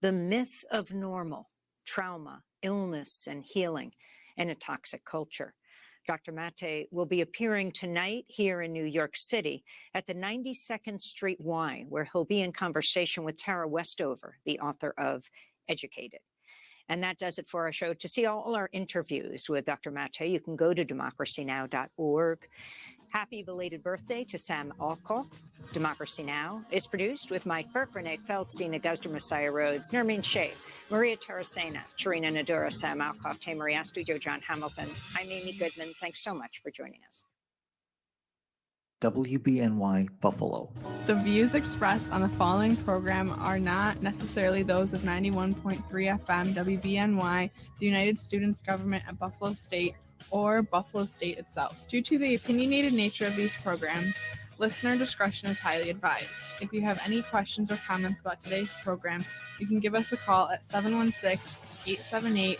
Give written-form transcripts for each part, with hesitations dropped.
The Myth of Normal, Trauma, Illness, and Healing in a Toxic Culture. Dr. Maté will be appearing tonight here in New York City at the 92nd Street Y, where he'll be in conversation with Tara Westover, the author of Educated. And that does it for our show. To see all our interviews with Dr. Maté, you can go to democracynow.org. Happy belated birthday to Sam Alkoff. Democracy Now! Is produced with Mike Burke, Renee Feldstein, Augusta Messiah Rhodes, Nermeen Sheikh, Maria Terracena, Charina Nadura, Sam Alkoff, Tamara Studio, John Hamilton. I'm Amy Goodman. Thanks so much for joining us. WBNY Buffalo. The views expressed on the following program are not necessarily those of 91.3 FM WBNY, the United Students Government at Buffalo State, or Buffalo State itself. Due to the opinionated nature of these programs, listener discretion is highly advised. If you have any questions or comments about today's program, you can give us a call at 716-878-5104.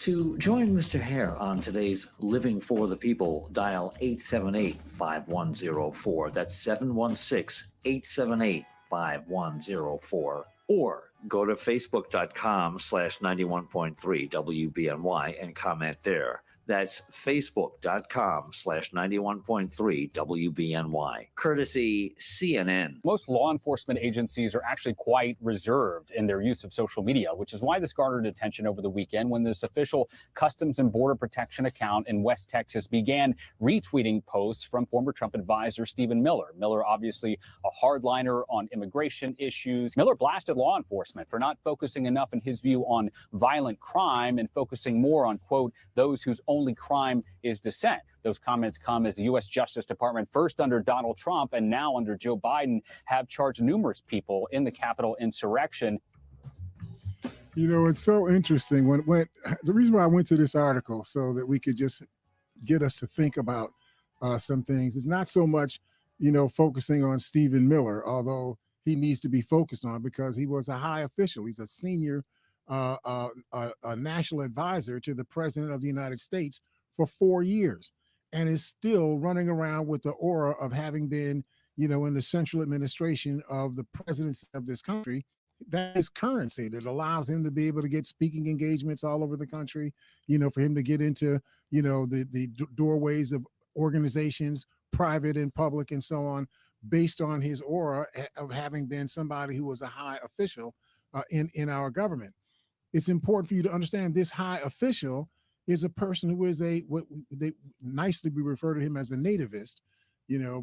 To join Mr. Hare on today's Living for the People, dial 878-5104. That's 716-878-5104. Or go to facebook.com/91.3 WBNY and comment there. That's facebook.com/91.3 WBNY. Courtesy CNN. Most law enforcement agencies are actually quite reserved in their use of social media, which is why this garnered attention over the weekend when this official Customs and Border Protection account in West Texas began retweeting posts from former Trump advisor Stephen Miller. Miller, obviously a hardliner on immigration issues. Miller blasted law enforcement for not focusing enough, in his view, on violent crime and focusing more on, quote, those whose only crime is dissent. Those comments come as the U.S. Justice Department, first under Donald Trump and now under Joe Biden, have charged numerous people in the Capitol insurrection. You know, it's so interesting. When the reason why I went to this article, so that we could just get us to think about some things, it's not so much, focusing on Stephen Miller, although he needs to be focused on because he was a high official. He's a senior a national advisor to the president of the United States for 4 years and is still running around with the aura of having been, in the central administration of the presidency of this country. That is currency that allows him to be able to get speaking engagements all over the country, for him to get into, the doorways of organizations, private and public and so on, based on his aura of having been somebody who was a high official in our government. It's important for you to understand this high official is a person who is what they nicely we refer to him as a nativist,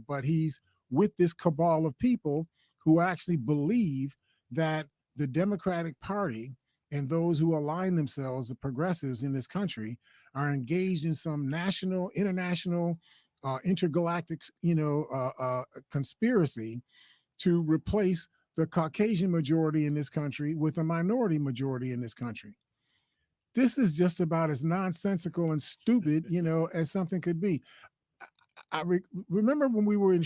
but he's with this cabal of people who actually believe that the Democratic Party and those who align themselves, the progressives in this country, are engaged in some national, international, intergalactic, conspiracy to replace the Caucasian majority in this country with a minority majority in this country. This is just about as nonsensical and stupid, as something could be. I remember when we were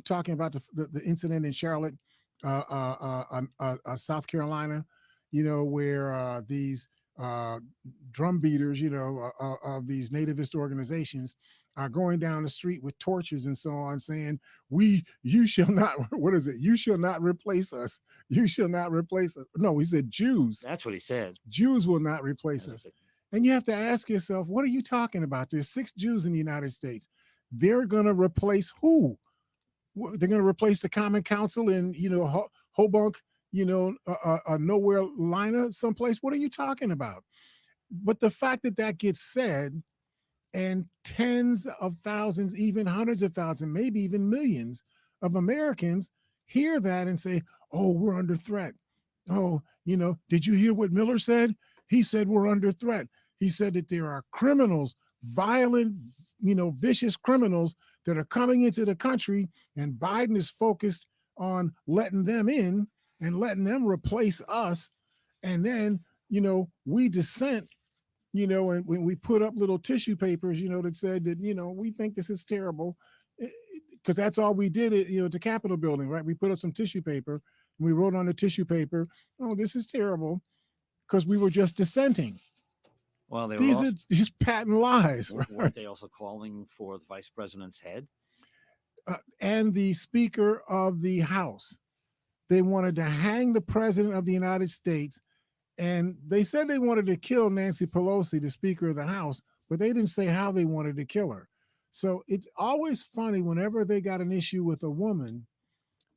talking about the incident in Charlotte, South Carolina, where these drum beaters, of these nativist organizations are going down the street with torches and so on, saying, you shall not, what is it? You shall not replace us. You shall not replace us. No, he said Jews. That's what he said. Jews will not replace us. And you have to ask yourself, what are you talking about? There's 6 Jews in the United States. They're going to replace who? They're going to replace the Common Council in, Hobunk, a nowhere liner someplace. What are you talking about? But the fact that gets said, and tens of thousands, even hundreds of thousands, maybe even millions of Americans hear that and say, oh, we're under threat. Oh, did you hear what Miller said? He said we're under threat. He said that there are criminals, violent, vicious criminals that are coming into the country, and Biden is focused on letting them in and letting them replace us. And then, we dissent, and when we put up little tissue papers, that said that, we think this is terrible, because that's all we did at, the Capitol building, right? We put up some tissue paper and we wrote on the tissue paper, oh, this is terrible, because we were just dissenting. Well, these are just patent lies. Weren't they also calling for the vice president's head? and the Speaker of the House. They wanted to hang the President of the United States, and they said they wanted to kill Nancy Pelosi, the Speaker of the House, but they didn't say how they wanted to kill her. So it's always funny whenever they got an issue with a woman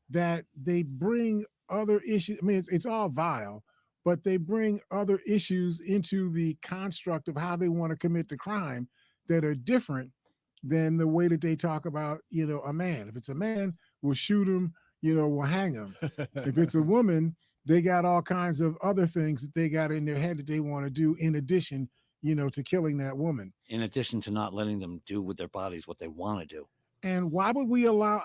that they bring other issues. I mean, it's all vile, but they bring other issues into the construct of how they want to commit the crime that are different than the way that they talk about, a man. If it's a man, we'll shoot him, we'll hang him. If it's a woman, they got all kinds of other things that they got in their head that they want to do in addition, to killing that woman. In addition to not letting them do with their bodies what they want to do. And why would we allow,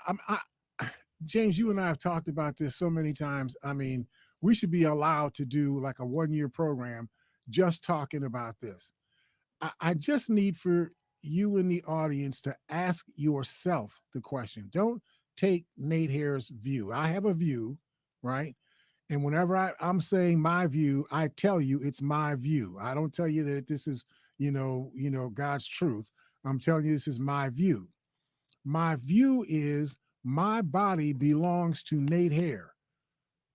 James, you and I have talked about this so many times. I mean, we should be allowed to do like a 1-year program just talking about this. I just need for you in the audience to ask yourself the question. Don't take Nate Hare's view. I have a view, right? And whenever I'm saying my view, I tell you it's my view. I don't tell you that this is, God's truth. I'm telling you this is my view. My view is my body belongs to Nate Hare,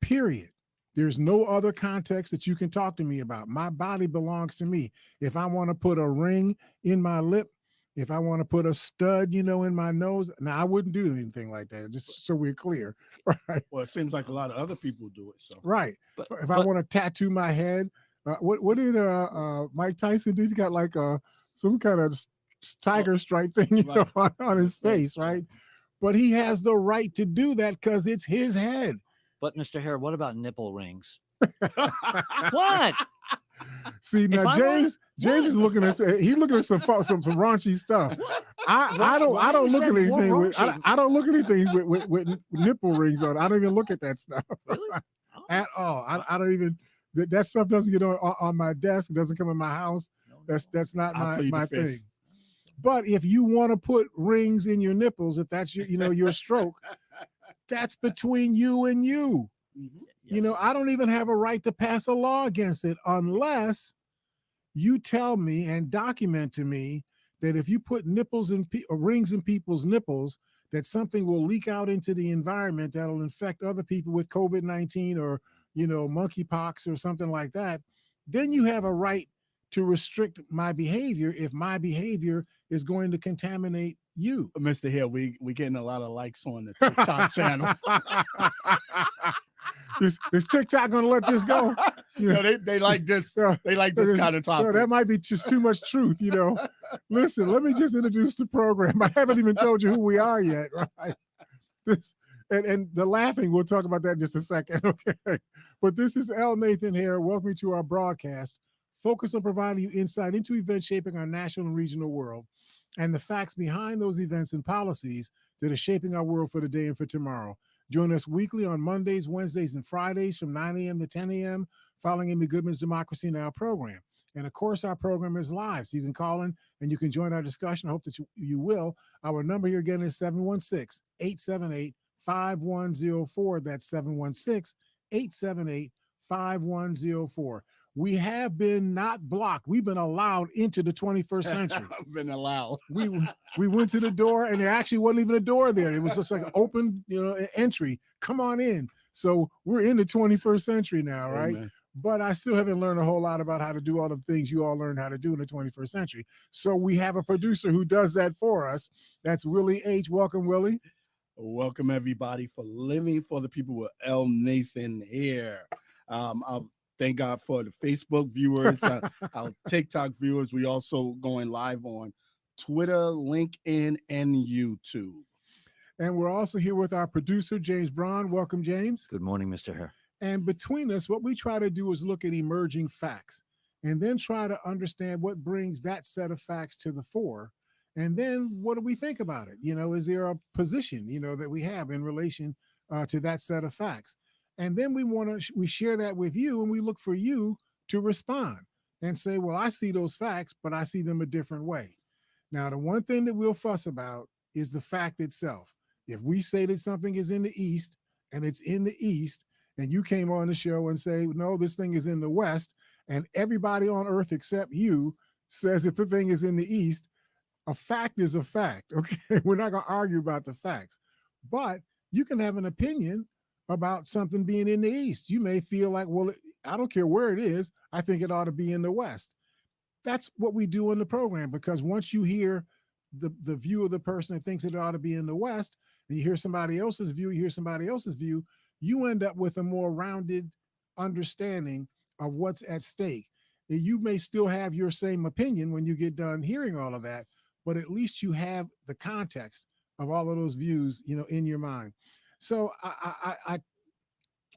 period. There's no other context that you can talk to me about. My body belongs to me. If I want to put a ring in my lip, if I want to put a stud, in my nose, now I wouldn't do anything like that, just so we're clear, right? Well, it seems like a lot of other people do it. So Right. But, If I want to tattoo my head, what did Mike Tyson do? He's got like some kind of tiger stripe thing, Right. on his face, right? But he has the right to do that because it's his head. but Mr. Hare, what about nipple rings? What? See, now If I James want- is looking at he's looking at some raunchy stuff. I Why don't is look at that more anything with raunchy? I don't look at anything with nipple rings on. I don't even look at that stuff Really? Oh, at all. I don't even that stuff doesn't get on my desk. It doesn't come in my house. no, That's not I'll plead the my fifth. thing. But if you want to put rings in your nipples, if that's your stroke, that's between you and you. Mhm. yes. I don't even have a right to pass a law against it unless you tell me and document to me that if you put nipples and rings in people's nipples, that something will leak out into the environment that'll infect other people with COVID-19 or, monkeypox or something like that, then you have a right to restrict my behavior if my behavior is going to contaminate you. Mr. Hill, we getting a lot of likes on the TikTok channel. Is TikTok going to let this go? They like this. So- They like this kind of So topic. that might be just too much truth, Listen, let me just introduce the program. I haven't even told you who we are yet, right? This and the laughing, we'll talk about that in just a second, okay? But this is L. Nathan Hare. Welcome to our broadcast, focused on providing you insight into events shaping our national and regional world and the facts behind those events and policies that are shaping our world for today and for tomorrow. Join us weekly on Mondays, Wednesdays, and Fridays from 9 a.m. to 10 a.m. following Amy Goodman's Democracy Now! Program. And of course, our program is live, so you can call in and you can join our discussion. I hope that you will. Our number here again is 716-878-5104. That's 716-878-5104. We have been not blocked. We've been allowed into the 21st century. I've been allowed. We went to the door and there actually wasn't even a door there. It was just like an open, entry. Come on in. So we're in the 21st century now, right? Amen. But I still haven't learned a whole lot about how to do all the things you all learned how to do in the 21st century. So we have a producer who does that for us. That's Willie H. Welcome, Willie. Welcome everybody for Living for the People with L. Nathan here. I'll thank God for the Facebook viewers, our TikTok viewers. We also going live on Twitter, LinkedIn, and YouTube. And we're also here with our producer, James Braun. Welcome, James. Good morning, Mr. Hare. And between us, what we try to do is look at emerging facts and then try to understand what brings that set of facts to the fore. And then what do we think about it? Is there a position, that we have in relation to that set of facts? And then we share that with you and we look for you to respond and say, well, I see those facts, but I see them a different way. Now, the one thing that we'll fuss about is the fact itself. If we say that something is in the East and it's in the East, and you came on the show and say, no, this thing is in the West, and everybody on earth except you says that the thing is in the East, A fact is a fact. Okay. We're not going to argue about the facts, but you can have an opinion about something being in the East. You may feel like, well, I don't care where it is. I think it ought to be in the West. That's what we do in the program, because once you hear the view of the person that thinks it ought to be in the West, and you hear somebody else's view, you end up with a more rounded understanding of what's at stake. You may still have your same opinion when you get done hearing all of that, but at least you have the context of all of those views, in your mind. So I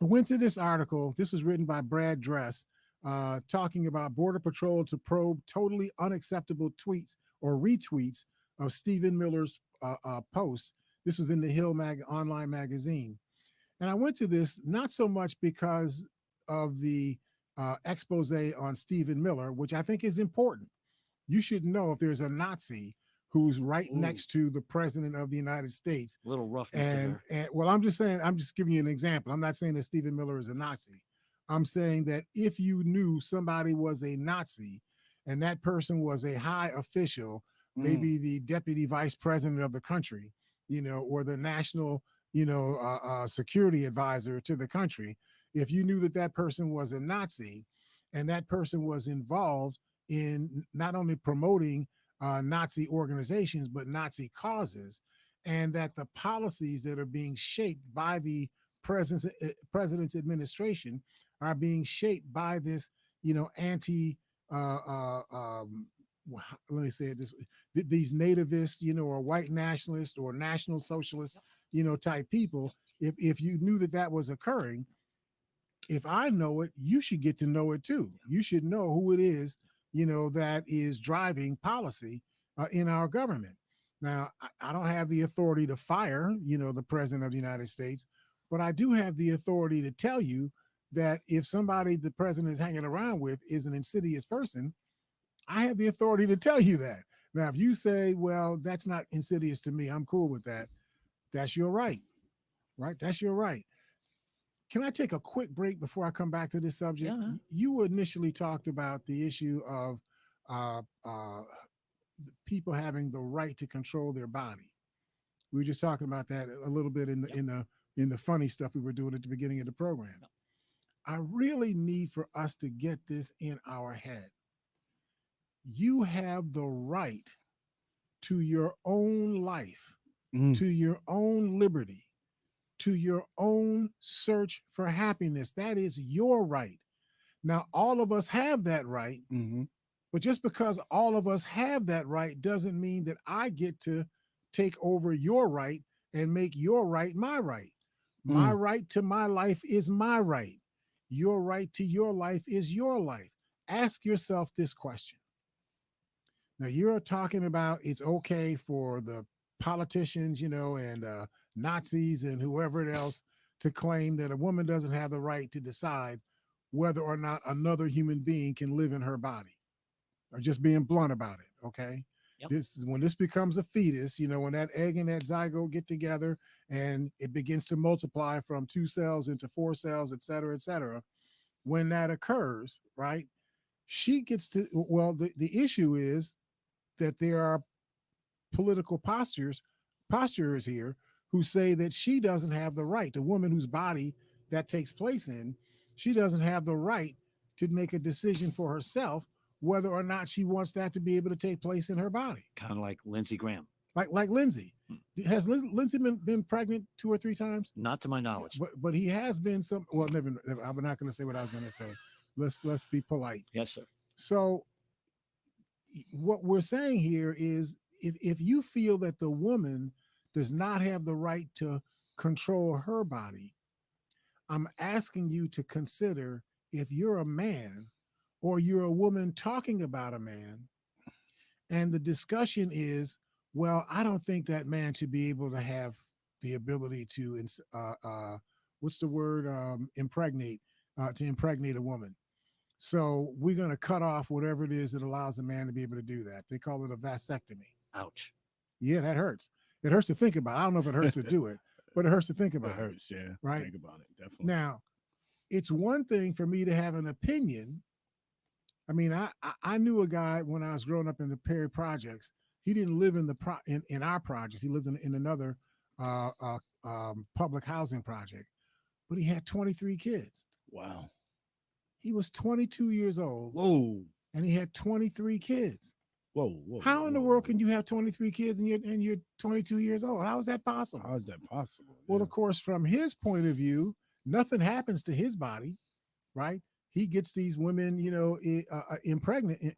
went to this article. This was written by Brad Dress, talking about Border Patrol to probe totally unacceptable tweets or retweets of Stephen Miller's posts. This was in the Hill online magazine. And I went to this not so much because of the expose on Stephen Miller, which I think is important. You should know if there's a Nazi who's right next to the president of the United States. A little rough. And well, I'm just giving you an example. I'm not saying that Stephen Miller is a Nazi. I'm saying that if you knew somebody was a Nazi and that person was a high official, maybe the deputy vice president of the country, or the national, security advisor to the country, if you knew that that person was a Nazi and that person was involved in not only promoting Nazi organizations, but Nazi causes, and that the policies that are being shaped by the president's administration are being shaped by this, let me say it this way, these nativists, or white nationalists or national socialists, type people. If you knew that that was occurring, if I know it, you should get to know it too. You should know who it is, that is driving policy in our government. Now, I don't have the authority to fire, the president of the United States, but I do have the authority to tell you that if somebody the president is hanging around with is an insidious person, I have the authority to tell you that. Now, if you say, well, that's not insidious to me, I'm cool with that, that's your right, right? That's your right. Can I take a quick break before I come back to this subject? Yeah. You initially talked about the issue of people having the right to control their body. We were just talking about that a little bit in the funny stuff we were doing at the beginning of the program. Yep. I really need for us to get this in our head. You have the right to your own life, to your own liberty, to your own search for happiness. That is your right. Now, all of us have that right, but just because all of us have that right doesn't mean that I get to take over your right and make your right my right. My right to my life is my right. Your right to your life is your life. Ask yourself this question. Now, you're talking about it's okay for the politicians, and Nazis and whoever else to claim that a woman doesn't have the right to decide whether or not another human being can live in her body. Or just being blunt about it, okay? Yep. When this becomes a fetus, when that egg and that zygote get together and it begins to multiply from 2 cells into 4 cells, et cetera, when that occurs, right, she gets to, well, the issue is that there are political posturers here who say that she doesn't have the right, the woman whose body that takes place in, she doesn't have the right to make a decision for herself whether or not she wants that to be able to take place in her body. Kind of like Lindsey Graham. Like Lindsey. Has Lindsey been pregnant 2 or 3 times? Not to my knowledge. But he has been some, well, never, I'm not going to say what I was going to say. Let's be polite. Yes, sir. So what we're saying here is if you feel that the woman does not have the right to control her body, I'm asking you to consider, if you're a man or you're a woman talking about a man, and the discussion is, well, I don't think that man should be able to have the ability to, what's the word, impregnate a woman. So we're going to cut off whatever it is that allows a man to be able to do that. They call it a vasectomy. Ouch. Yeah, that hurts. It hurts to think about. I don't know if it hurts to do it, but it hurts to think about. It hurts, yeah. Right. Think about it, definitely. Now, it's one thing for me to have an opinion. I mean, I knew a guy when I was growing up in the Perry Projects He didn't live in the in our projects. He lived in another public housing project, but he had 23 kids. Wow. He was 22 years old, Whoa. and he had 23 kids. Whoa. How in the world can you have 23 kids and you're 22 years old? How is that possible? How is that possible? Well, of course, from his point of view, nothing happens to his body, right? He gets these women, you know, impregnated.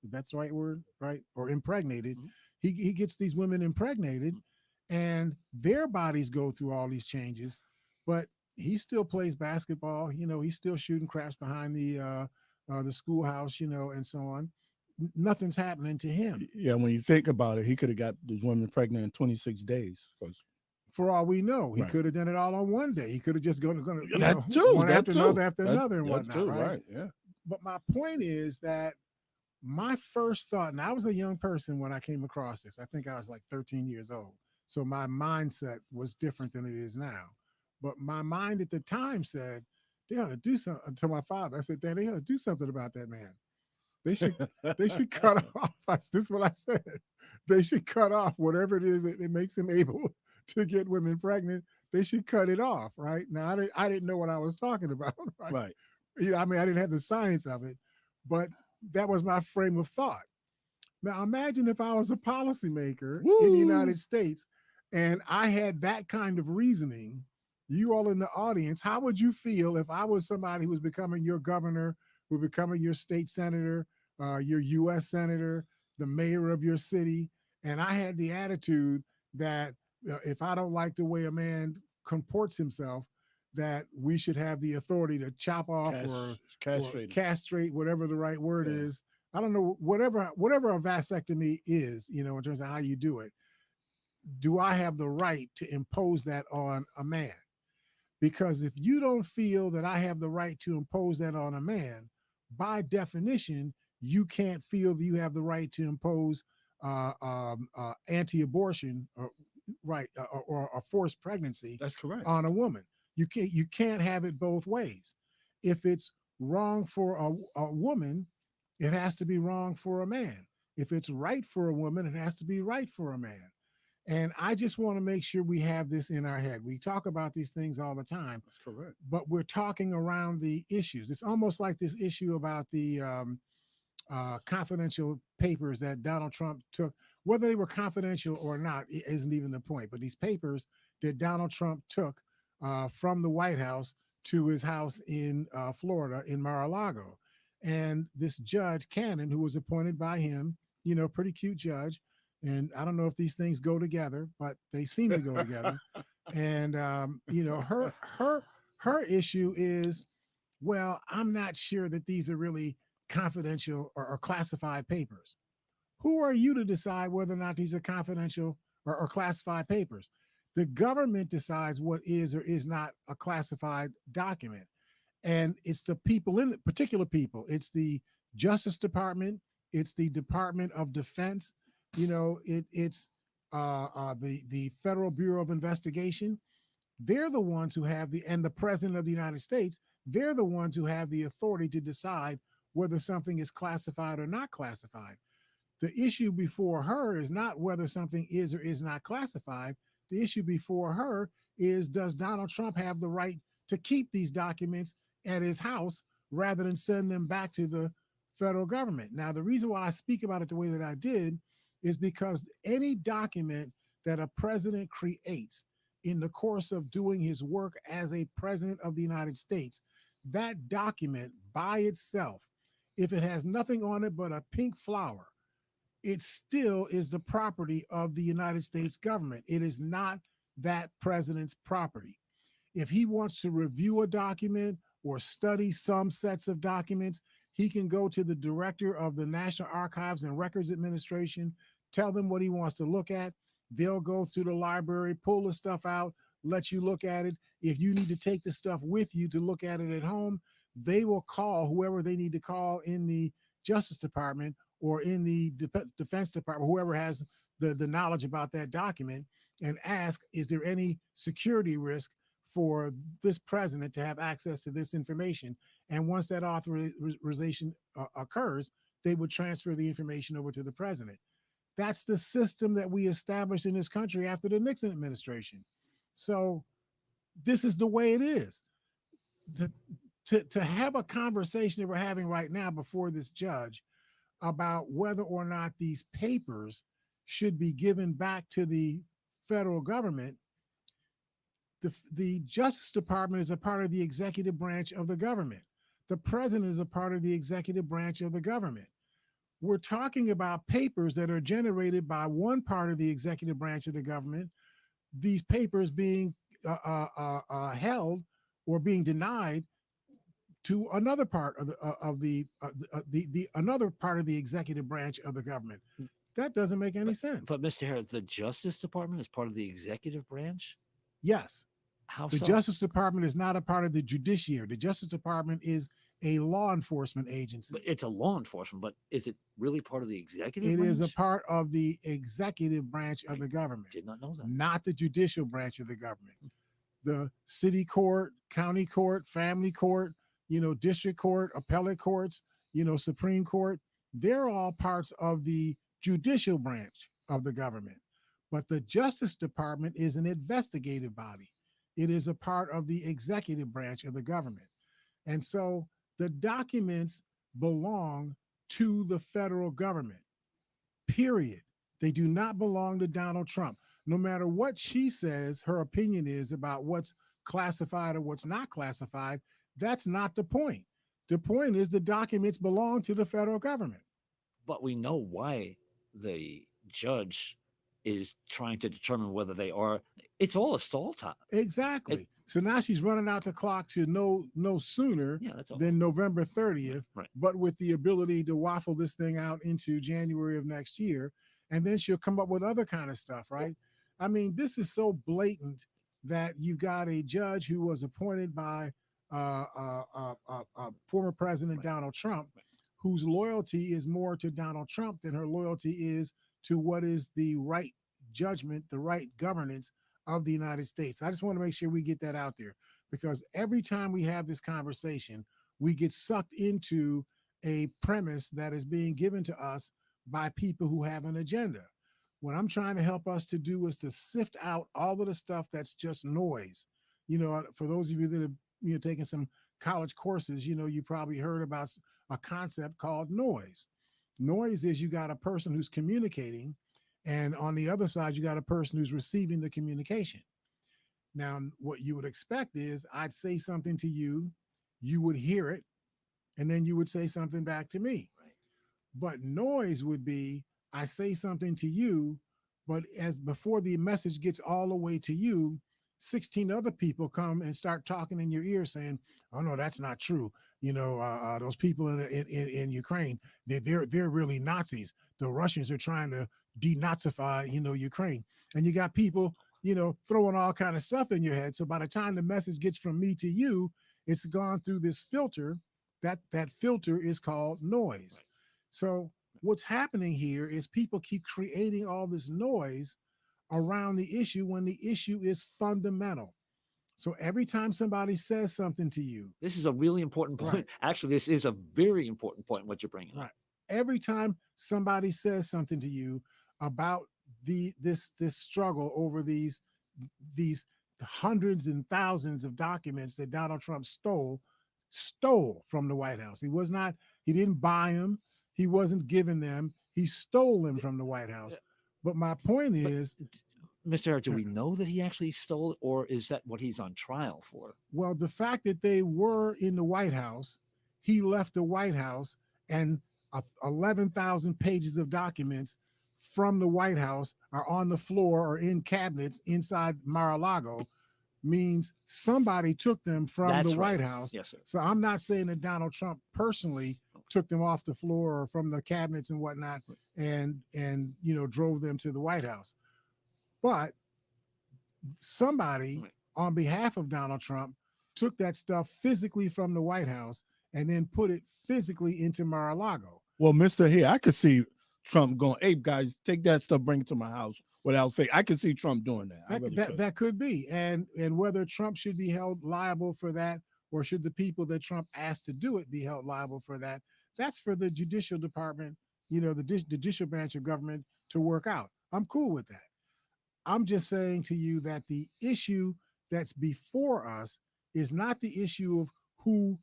If that's the right word, right? Or impregnated. Mhm. He gets these women impregnated, and their bodies go through all these changes, but he still plays basketball. You know, he's still shooting craps behind the schoolhouse, you know, and so on. Nothing's happening to him. Yeah, when you think about it, he could have got this woman pregnant in 26 days. Because For all we know, he Right. could have done it all on one day. He could have just gone that too, one that after too. another after That- another and that whatnot, too, right? Yeah. But my point is that my first thought, and I was a young person when I came across this. I think I was like 13 years old. So my mindset was different than it is now. But my mind at the time said, they ought to do something. To my father, I said, Dad, they ought to do something about that man. They should cut off. This is what I said. They should cut off whatever it is that makes him able to get women pregnant. They should cut it off, right? Now I didn't know what I was talking about, right? Right. You know, I mean, I didn't have the science of it, but that was my frame of thought. Now imagine if I was a policymaker in the Woo! United States and I had that kind of reasoning. You all in the audience, how would you feel if I was somebody who was becoming your governor, who was becoming your state senator, your U.S. senator, the mayor of your city, and I had the attitude that if I don't like the way a man comports himself, that we should have the authority to chop off or castrate, whatever the right word Yeah. is. I don't know, whatever a vasectomy is, you know, in terms of how you do it. Do I have the right to impose that on a man? Because if you don't feel that I have the right to impose that on a man, by definition, you can't feel that you have the right to impose anti-abortion or or forced pregnancy That's correct. on a woman. You can't have it both ways. If it's wrong for a woman, it has to be wrong for a man. If it's right for a woman, it has to be right for a man. And I just want to make sure we have this in our head. We talk about these things all the time, That's correct. but we're talking around the issues. It's almost like this issue about the confidential papers that Donald Trump took. Whether they were confidential or not isn't even the point, but these papers that Donald Trump took from the White House to his house in Florida in Mar-a-Lago. And this judge, Cannon, who was appointed by him, you know, pretty cute judge. And I don't know if these things go together, but they seem to go together. And, you know, her issue is, well, I'm not sure that these are really confidential or classified papers. Who are you to decide whether or not these are confidential or classified papers? The government decides what is or is not a classified document. And it's the people in it, particular people. It's the Justice Department. It's the Department of Defense. You know, it's the Federal Bureau of Investigation. They're the ones who have and the President of the United States, they're the ones who have the authority to decide whether something is classified or not classified. The issue before her is not whether something is or is not classified. The issue before her is, does Donald Trump have the right to keep these documents at his house rather than send them back to the federal government? Now, the reason why I speak about it the way that I did is because any document that a president creates in the course of doing his work as a president of the United States, that document by itself, if it has nothing on it but a pink flower, it still is the property of the United States government. It is not that president's property. If he wants to review a document or study some sets of documents, he can go to the director of the National Archives and Records Administration, tell them what he wants to look at. They'll go through the library, pull the stuff out, let you look at it. If you need to take the stuff with you to look at it at home, they will call whoever they need to call in the Justice Department or in the Defense Department, whoever has the knowledge about that document, and ask, is there any security risk for this president to have access to this information? And once that authorization occurs, they would transfer the information over to the president. That's the system that we established in this country after the Nixon administration. So this is the way it is. To have a conversation that we're having right now before this judge about whether or not these papers should be given back to the federal government, the Justice Department is a part of the executive branch of the government. The president is a part of the executive branch of the government. We're talking about papers that are generated by one part of the executive branch of the government, these papers being held or being denied to another part of the another part of the executive branch of the government. That doesn't make any sense. But Mr. Harris, the Justice Department is part of the executive branch? Yes. How The so? Justice Department is not a part of the judiciary. The Justice Department is a law enforcement agency. But it's a law enforcement, but is it really part of the executive It branch? is a part of the executive branch of the government, Did not know that. not the judicial branch of the government. The city court, county court, family court, district court, appellate courts, Supreme Court, they're all parts of the judicial branch of the government. But the Justice Department is an investigative body. It is a part of the executive branch of the government. And so the documents belong to the federal government, period. They do not belong to Donald Trump. No matter what she says, her opinion is about what's classified or what's not classified, that's not the point. The point is the documents belong to the federal government. But we know why the judge is trying to determine whether they are. It's all a stall time. Exactly. So now she's running out the clock to no sooner Yeah, that's all. than November 30th, Right. but with the ability to waffle this thing out into January of next year. And then she'll come up with other kind of stuff, right? I mean, this is so blatant that you've got a judge who was appointed by former President Donald Trump, whose loyalty is more to Donald Trump than her loyalty is to what is the right judgment, the right governance of the United States. I just want to make sure we get that out there, because every time we have this conversation, we get sucked into a premise that is being given to us by people who have an agenda. What I'm trying to help us to do is to sift out all of the stuff that's just noise. For those of you that have taken some college courses, you probably heard about a concept called noise. Noise is you got a person who's communicating, and on the other side, you got a person who's receiving the communication. Now, what you would expect is I'd say something to you, you would hear it, and then you would say something back to me. Right. But noise would be I say something to you, but as before the message gets all the way to you, 16 other people come and start talking in your ear saying, "Oh no, that's not true. Those people in Ukraine, they're really Nazis. The Russians are trying to denazify, Ukraine." And you got people, throwing all kind of stuff in your head. So by the time the message gets from me to you, it's gone through this filter. That filter is called noise. Right. So what's happening here is people keep creating all this noise around the issue when the issue is fundamental. So every time somebody says something to you, This is a really important point. Right. Actually, this is a very important point, what you're bringing up. Right. every time somebody says something to you about this struggle over these hundreds and thousands of documents that Donald Trump stole from the White House. He didn't buy them. He wasn't giving them. He stole them from the White House. But my point is, Mr. Harris, do we know that he actually stole it, or is that what he's on trial for? well, the fact that they were in the White House, he left the White House, and 11,000 pages of documents from the White House are on the floor or in cabinets inside Mar-a-Lago, means somebody took them from That's the White right. House. Yes, sir. So I'm not saying that Donald Trump personally took them off the floor or from the cabinets and whatnot and drove them to the White House. But somebody Right. on behalf of Donald Trump took that stuff physically from the White House and then put it physically into Mar-a-Lago. Well, Mr. Here, I could see Trump going, "Hey guys, take that stuff, bring it to my house," without saying. I could see Trump doing that. I really could. That could be. And whether Trump should be held liable for that, or should the people that Trump asked to do it be held liable for that, That's for the judicial department, the judicial branch of government to work out. I'm cool with that. I'm just saying to you that the issue that's before us is not the issue of who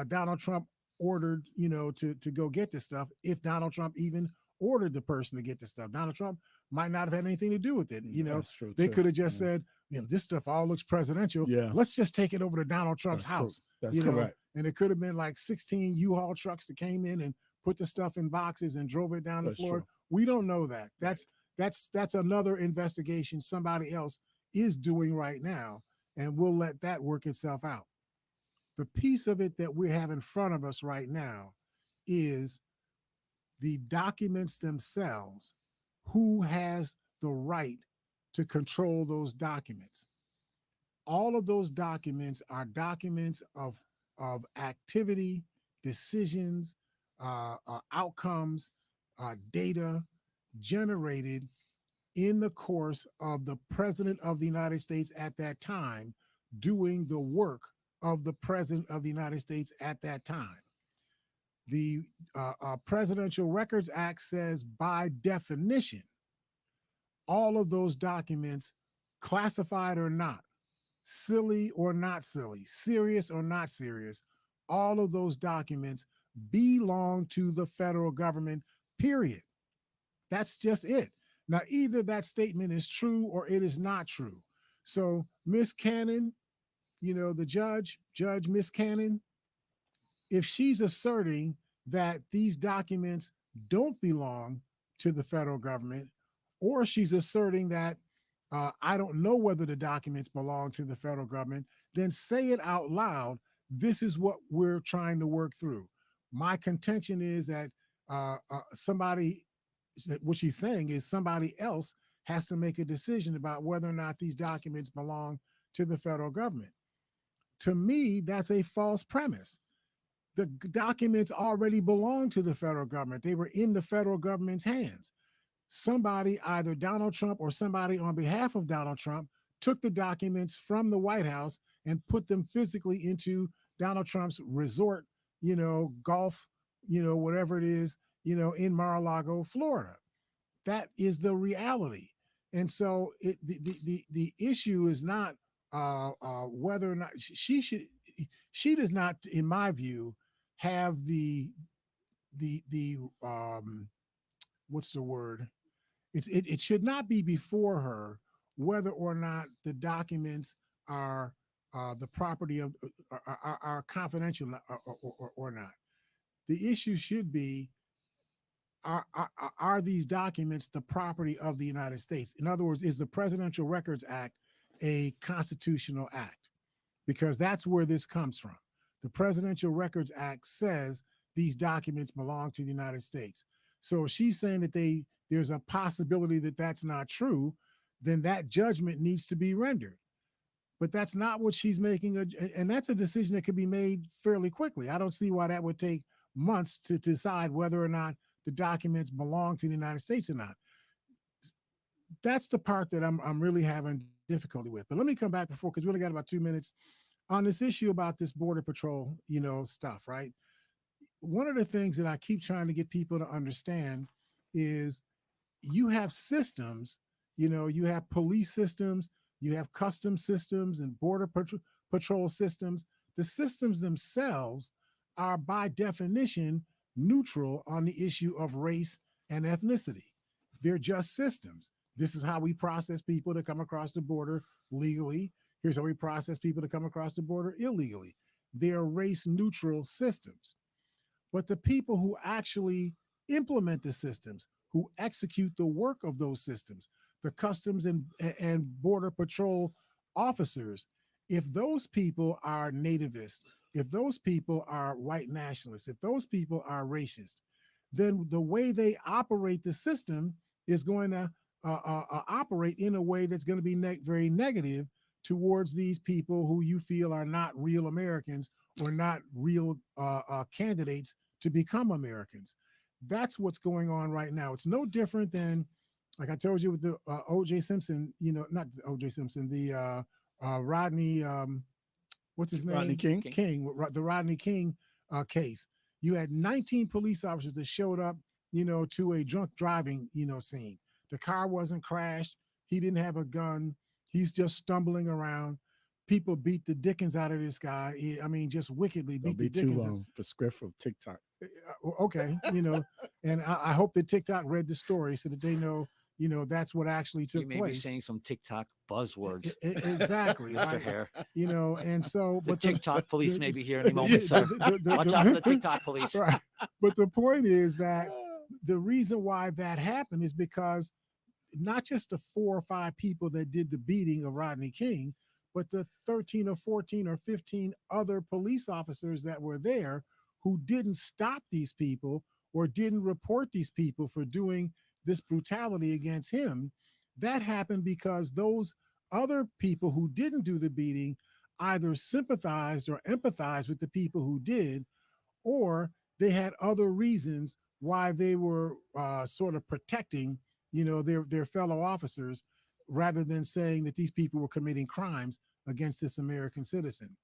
Donald Trump ordered, to go get this stuff. If Donald Trump even ordered the person to get this stuff, Donald Trump might not have had anything to do with it. That's true, They too. could have just Yeah. said, this stuff all looks presidential. Yeah. Let's just take it over to Donald Trump's That's house. That's correct. And it could have been like 16 U-Haul trucks that came in and put the stuff in boxes and drove it down the That's floor. true. We don't know that. That's another investigation somebody else is doing right now, and we'll let that work itself out. The piece of it that we have in front of us right now is the documents themselves. Who has the right to control those documents? All of those documents are documents of activity, decisions, outcomes, data generated in the course of the president of the United States at that time, doing the work of the president of the United States at that time. The Presidential Records Act says, by definition, all of those documents, classified or not, silly or not silly, serious or not serious, all of those documents belong to the federal government, period. That's just it. Now, either that statement is true or it is not true. So Miss Cannon, the judge Miss Cannon, if she's asserting that these documents don't belong to the federal government, or she's asserting that I don't know whether the documents belong to the federal government, then say it out loud. This is what we're trying to work through. My contention is that what she's saying is somebody else has to make a decision about whether or not these documents belong to the federal government. To me, that's a false premise. The documents already belong to the federal government. They were in the federal government's hands. Somebody, either Donald Trump or somebody on behalf of Donald Trump, took the documents from the White House and put them physically into Donald Trump's resort, golf, whatever it is, in Mar-a-Lago, Florida. That is the reality. And so the issue is not whether or not she does not, in my view, have the what's the word? It should not be before her whether or not the documents are the property of are confidential or not. The issue should be, are these documents the property of the United States? In other words, is the Presidential Records Act a constitutional act? Because that's where this comes from. The Presidential Records Act says these documents belong to the United States. So if she's saying that there's a possibility that that's not true, then that judgment needs to be rendered. But that's not what she's making, and that's a decision that could be made fairly quickly. I don't see why that would take months to decide whether or not the documents belong to the United States or not. That's the part that I'm really having difficulty with. But let me come back before, because we only got about 2 minutes on this issue about this Border Patrol, stuff, right? One of the things that I keep trying to get people to understand is you have systems, you have police systems, you have customs systems and border patrol systems. The systems themselves are by definition neutral on the issue of race and ethnicity. They're just systems. This is how we process people to come across the border legally. Here's how we process people to come across the border illegally. They're race neutral systems. But the people who actually implement the systems, who execute the work of those systems, the customs and border patrol officers, if those people are nativists, if those people are white nationalists, if those people are racist, then the way they operate the system is going to operate in a way that's going to be very negative towards these people who you feel are not real Americans or not real candidates to become Americans. That's what's going on right now. It's no different than, like I told you with the O.J. Simpson, not O.J. Simpson, the Rodney, what's his name? Rodney King. The Rodney King case. You had 19 police officers that showed up, to a drunk driving, scene. The car wasn't crashed. He didn't have a gun. He's just stumbling around. People beat the dickens out of this guy. I mean, just wickedly Don't beat be the too dickens. prescriptive of TikTok. Okay, and I hope that TikTok read the story so that they know, that's what actually took You may be place. saying some TikTok buzzwords, Exactly, Mr. right? Hare. And so, The but TikTok police the- may be here any moment, sir. Watch out for the TikTok police. Right. But the point is that the reason why that happened is because not just the 4 or 5 people that did the beating of Rodney King, but the 13 or 14 or 15 other police officers that were there who didn't stop these people or didn't report these people for doing this brutality against him. That happened because those other people who didn't do the beating either sympathized or empathized with the people who did, or they had other reasons why they were sort of protecting, their fellow officers, rather than saying that these people were committing crimes against this American citizen.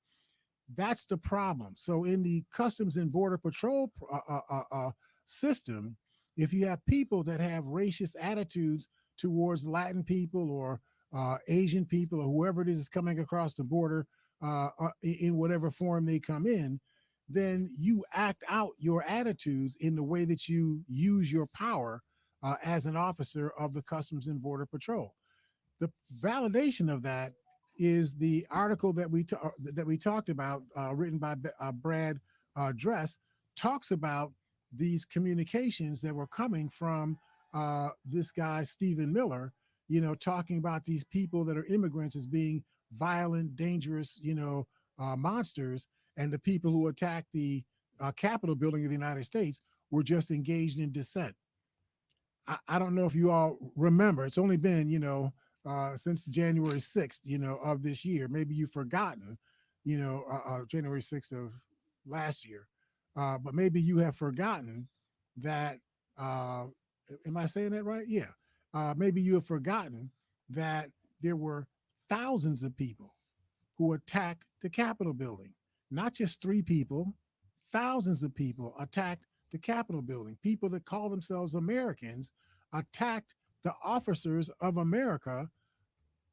That's the problem. So in the Customs and Border Patrol system, if you have people that have racist attitudes towards Latin people or Asian people or whoever it is coming across the border in whatever form they come in, then you act out your attitudes in the way that you use your power as an officer of the Customs and Border Patrol. The validation of that is the article that we talked about, written by Brad Dress, talks about these communications that were coming from this guy Stephen Miller, talking about these people that are immigrants as being violent, dangerous, monsters, and the people who attacked the Capitol building of the United States were just engaged in dissent. I don't know if you all remember. It's only been, since January 6th, of this year. Maybe you've forgotten, January 6th of last year. But maybe you have forgotten that, am I saying that right? Yeah. Maybe you have forgotten that there were thousands of people who attacked the Capitol building. Not just 3 people, thousands of people attacked the Capitol building. People that call themselves Americans attacked the officers of America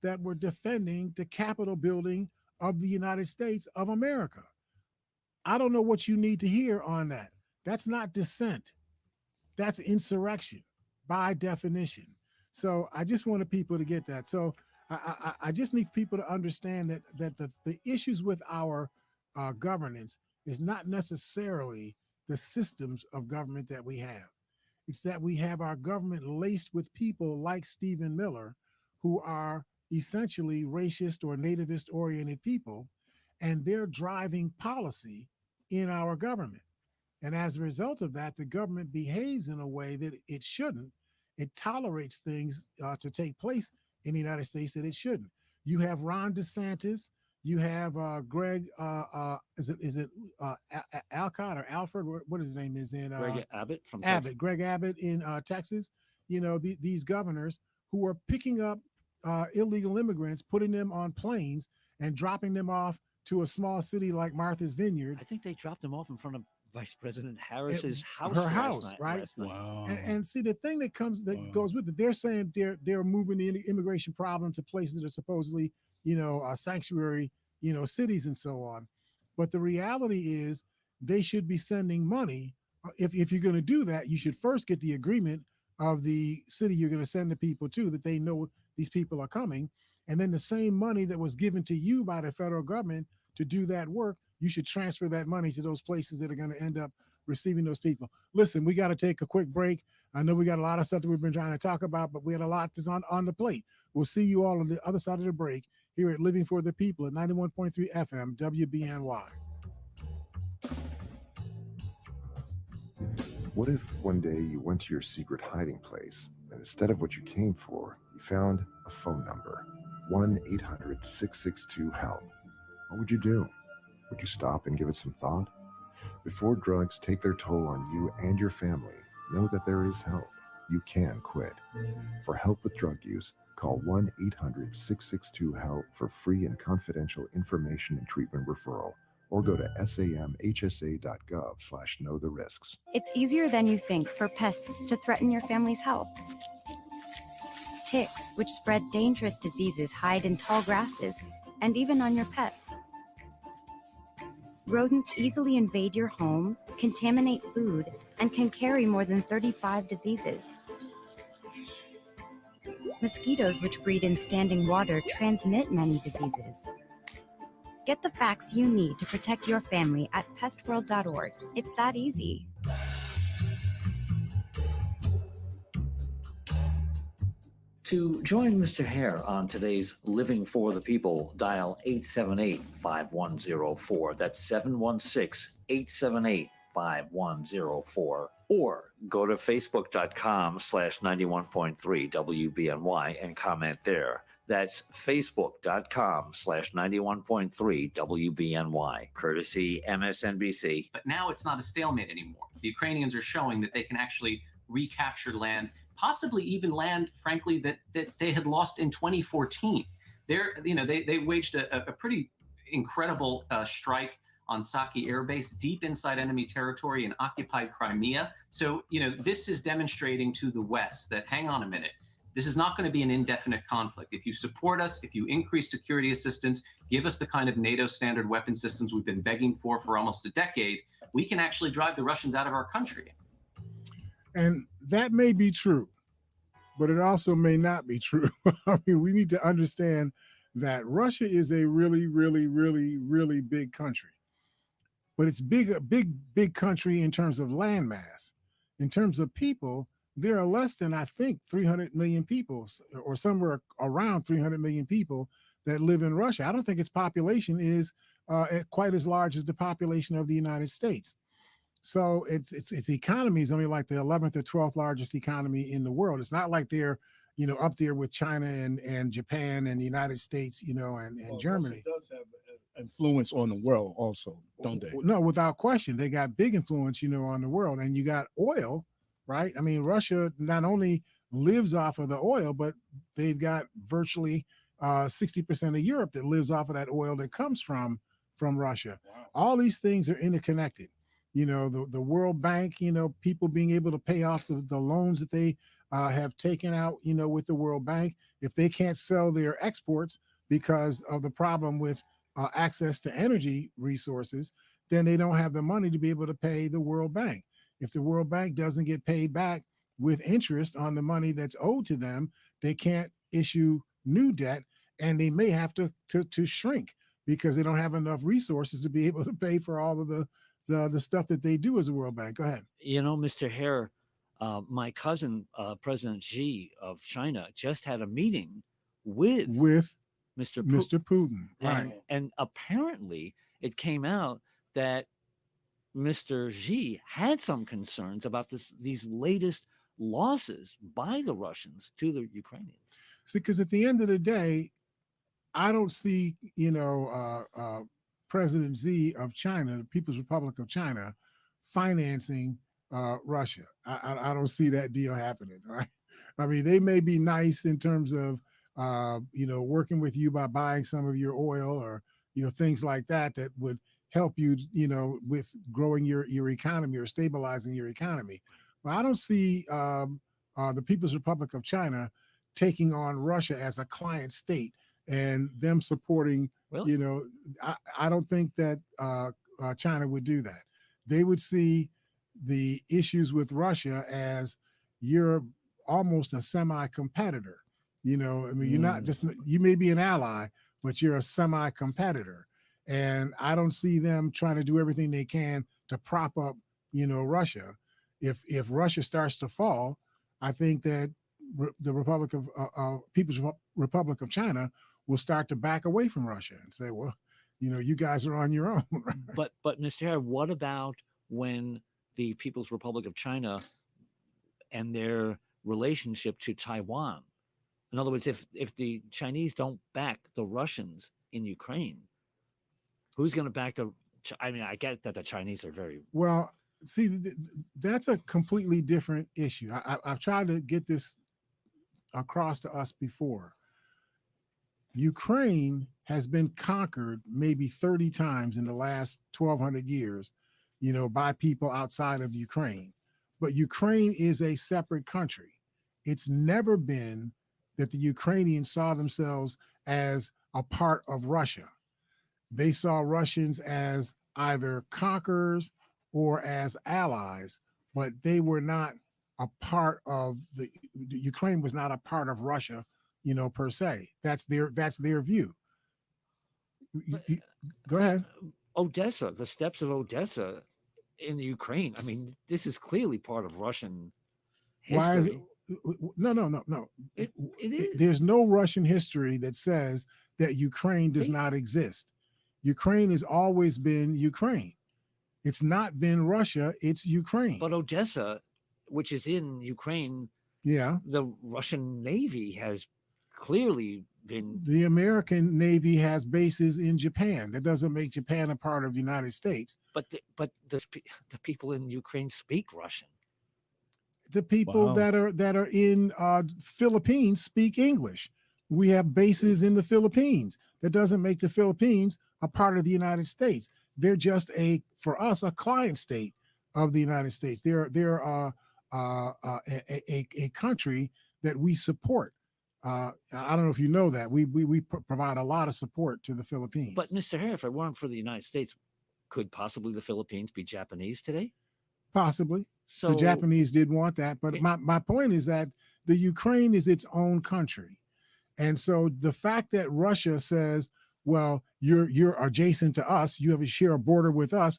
that were defending the Capitol building of the United States of America. I don't know what you need to hear on that. That's not dissent. That's insurrection by definition. So I just wanted people to get that. So I just need people to understand that the issues with our governance is not necessarily the systems of government that we have. It's that we have our government laced with people like Stephen Miller, who are essentially racist or nativist oriented people, and they're driving policy in our government. And as a result of that, the government behaves in a way that it shouldn't. It tolerates things to take place in the United States that it shouldn't. You have Ron DeSantis. You have Greg, is it Alcott or Alfred? What his name is in Greg Abbott from Abbott, Texas. Greg Abbott in Texas. These governors who are picking up illegal immigrants, putting them on planes and dropping them off to a small city like Martha's Vineyard. I think they dropped him off in front of Vice President Harris's house. Her house, right? Last night. Wow. And see, the thing that goes with it, they're saying they're moving the immigration problem to places that are supposedly, sanctuary, cities and so on. But the reality is they should be sending money. If you're going to do that, you should first get the agreement of the city you're going to send the people to, that they know these people are coming. And then the same money that was given to you by the federal government to do that work, you should transfer that money to those places that are going to end up receiving those people. Listen, we got to take a quick break. I know we got a lot of stuff that we've been trying to talk about, but we had a lot that's on the plate. We'll see you all on the other side of the break here at Living for the People at 91.3 FM WBNY. What if one day you went to your secret hiding place and instead of what you came for, you found a phone number, 1-800-662-HELP? What would you do? Would you stop and give it some thought? Before drugs take their toll on you and your family, know that there is help. You can quit. For help with drug use, call 1-800-662-HELP for free and confidential information and treatment referral, or go to samhsa.gov/know the risks. It's easier than you think for pests to threaten your family's health. Ticks, which spread dangerous diseases, hide in tall grasses and even on your pets. Rodents easily invade your home, contaminate food, and can carry more than 35 diseases. Mosquitoes, which breed in standing water, transmit many diseases. Get the facts you need to protect your family at pestworld.org. It's that easy. To join Mr. Hare on today's Living for the People, dial 878-5104. That's 716-878-5104. Or go to facebook.com/91.3 WBNY and comment there. That's facebook.com/91.3 WBNY, courtesy MSNBC. But now it's not a stalemate anymore. The Ukrainians are showing that they can actually recapture land, possibly even land, frankly, that they had lost in 2014. They waged a pretty incredible strike on Saki Air Base, deep inside enemy territory in occupied Crimea. So, this is demonstrating to the West that, hang on a minute, this is not going to be an indefinite conflict. If you support us, if you increase security assistance, give us the kind of NATO standard weapon systems we've been begging for almost a decade, we can actually drive the Russians out of our country. And that may be true, but it also may not be true. I mean, we need to understand that Russia is a really, really, really, really big country. But it's a big country in terms of landmass. In terms of people, there are less than, I think, 300 million people, or somewhere around 300 million people that live in Russia. I don't think its population is quite as large as the population of the United States. So its economy is only like the 11th or 12th largest economy in the world. It's not like they're, up there with China and Japan and the United States, and Germany. Russia does have influence on the world also, don't they? No, without question. They got big influence, on the world. And you got oil, right? I mean, Russia not only lives off of the oil, but they've got virtually 60% of Europe that lives off of that oil that comes from Russia. Wow. All these things are interconnected. The World Bank, people being able to pay off the loans that they have taken out, with the World Bank. If they can't sell their exports because of the problem with access to energy resources, then they don't have the money to be able to pay the World Bank. If the World Bank doesn't get paid back with interest on the money that's owed to them, they can't issue new debt, and they may have to shrink because they don't have enough resources to be able to pay for all of the stuff that they do as a World Bank. Go ahead. Mr. Hare, my cousin, President Xi of China, just had a meeting with Mr. Putin. Right. And apparently it came out that Mr. Xi had some concerns about these latest losses by the Russians to the Ukrainians. See, because at the end of the day, I don't see, President Xi of China, the People's Republic of China, financing Russia. I don't see that deal happening, right? I mean, they may be nice in terms of, working with you by buying some of your oil or, things like that would help you, with growing your economy or stabilizing your economy. But I don't see the People's Republic of China taking on Russia as a client state and them supporting. Really? I don't think that China would do that. They would see the issues with Russia as you're almost a semi-competitor. You're not just, you may be an ally, but you're a semi-competitor. And I don't see them trying to do everything they can to prop up, Russia. If Russia starts to fall, I think that the People's Republic of China will start to back away from Russia and say, well, you guys are on your own. But Mr. Hare, what about when the People's Republic of China and their relationship to Taiwan? In other words, if the Chinese don't back the Russians in Ukraine, who's going to back I get that the Chinese are very well. See, that's a completely different issue. I've tried to get this across to us before. Ukraine has been conquered maybe 30 times in the last 1200 years, by people outside of Ukraine. But Ukraine is a separate country. It's never been that the Ukrainians saw themselves as a part of Russia. They saw Russians as either conquerors or as allies, but they were not a part of the Ukraine was not a part of Russia, per se. That's their view. Go ahead. Odessa, the steppes of Odessa in the Ukraine. I mean, this is clearly part of Russian history. Why is it? No. It is. There's no Russian history that says that Ukraine does not exist. Ukraine has always been Ukraine. It's not been Russia, it's Ukraine. But Odessa, which is in Ukraine, yeah, the Russian Navy has clearly been. The American Navy has bases in Japan. That doesn't make Japan a part of the United States. But the people in Ukraine speak Russian. The people that are in Philippines speak English. We have bases in the Philippines. That doesn't make the Philippines a part of the United States. They're just for us, a client state of the United States. They're a country that we support. I don't know if you know that we provide a lot of support to the Philippines. But Mr. Hare, if it weren't for the United States, could possibly the Philippines be Japanese today? Possibly. So the Japanese did want that, but my point is that the Ukraine is its own country, and so the fact that Russia says, "Well, you're adjacent to us, you share a border with us,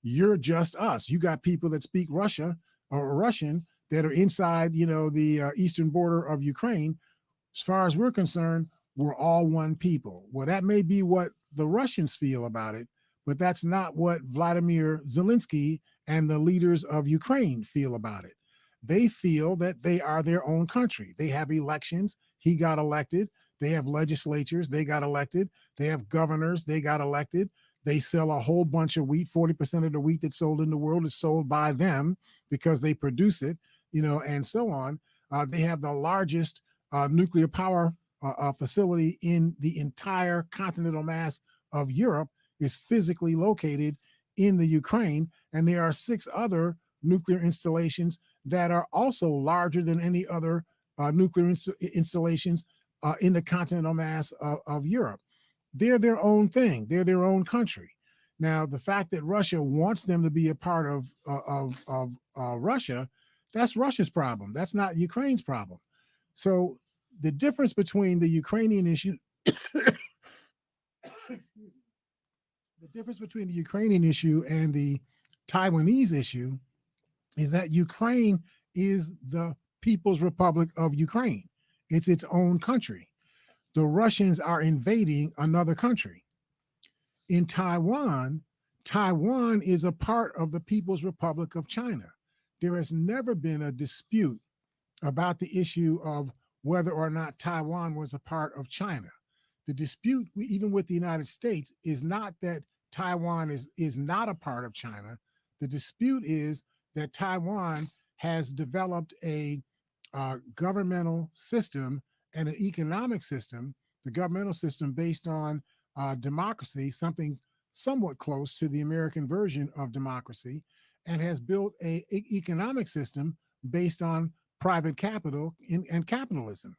you're just us. You got people that speak Russia or Russian that are inside, the eastern border of Ukraine." As far as we're concerned, we're all one people. Well, that may be what the Russians feel about it, but that's not what Vladimir Zelensky and the leaders of Ukraine feel about it. They feel that they are their own country. They have elections. He got elected. They have legislatures. They got elected. They have governors. They got elected. They sell a whole bunch of wheat. 40% of the wheat that's sold in the world is sold by them because they produce it, and so on. They have the largest nuclear power facility in the entire continental mass of Europe is physically located in the Ukraine, and there are 6 other nuclear installations that are also larger than any other nuclear installations in the continental mass of Europe. They're their own thing. They're their own country. Now, the fact that Russia wants them to be a part of Russia, that's Russia's problem. That's not Ukraine's problem. So the difference between the Ukrainian issue the difference between the Ukrainian issue and the Taiwanese issue is that Ukraine is the People's Republic of Ukraine. It's its own country. The Russians are invading another country. In Taiwan, Taiwan is a part of the People's Republic of China. There has never been a dispute about the issue of whether or not Taiwan was a part of China. The dispute, even with the United States, is not that Taiwan is not a part of China. The dispute is that Taiwan has developed a governmental system and an economic system, the governmental system based on democracy, something somewhat close to the American version of democracy, and has built an economic system based on private capital and capitalism.